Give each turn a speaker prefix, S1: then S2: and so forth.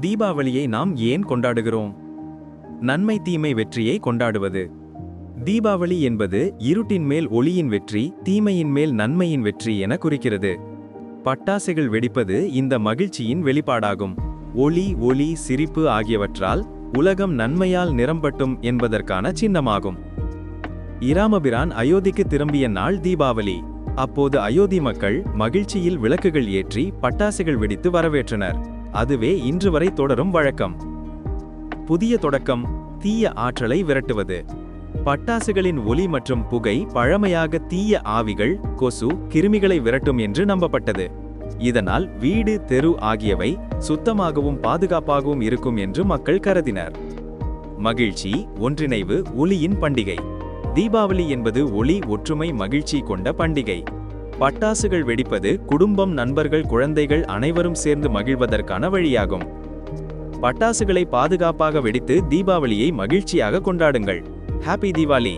S1: தீபாவளியை நாம் ஏன் கொண்டாடுகிறோம்? நன்மை தீமை வெற்றியை கொண்டாடுவது. தீபாவளி என்பது இருட்டின் மேல் ஒளியின் வெற்றி, தீமையின் மேல் நன்மையின் வெற்றி என குறிக்கிறது. பட்டாசுகள் வெடிப்பது இந்த மகிழ்ச்சியின் வெளிப்பாடாகும். ஒளி, சிரிப்பு ஆகியவற்றால் உலகம் நன்மையால் நிரம்பட்டும் என்பதற்கான சின்னமாகும். இராமபிரான் அயோத்திக்கு திரும்பிய நாள் தீபாவளி. அப்போது அயோத்தி மக்கள் மகிழ்ச்சியில் விளக்குகள் ஏற்றி பட்டாசுகள் வெடித்து வரவேற்றனர். அதுவே இன்று வரை தொடரும் வழக்கம். புதிய தொடக்கம், தீய ஆற்றலை விரட்டுவது. பட்டாசுகளின் ஒலி மற்றும் புகை பழமையாக தீய ஆவிகள், கொசு, கிருமிகளை விரட்டும் என்று நம்பப்பட்டது. இதனால் வீடு, தெரு ஆகியவை சுத்தமாகவும் பாதுகாப்பாகவும் இருக்கும் என்று மக்கள் கருதினர். மகிழ்ச்சி, ஒன்றிணைவு, ஒளியின் பண்டிகை. தீபாவளி என்பது ஒளி, ஒற்றுமை, மகிழ்ச்சி கொண்ட பண்டிகை. பட்டாசுகள் வெடிப்பது குடும்பம், நண்பர்கள், குழந்தைகள் அனைவரும் சேர்ந்து மகிழ்வதற்கான வழியாகும். பட்டாசுகளை பாதுகாப்பாக வெடித்து தீபாவளியை மகிழ்ச்சியாக கொண்டாடுங்கள். ஹாப்பி தீபாவளி!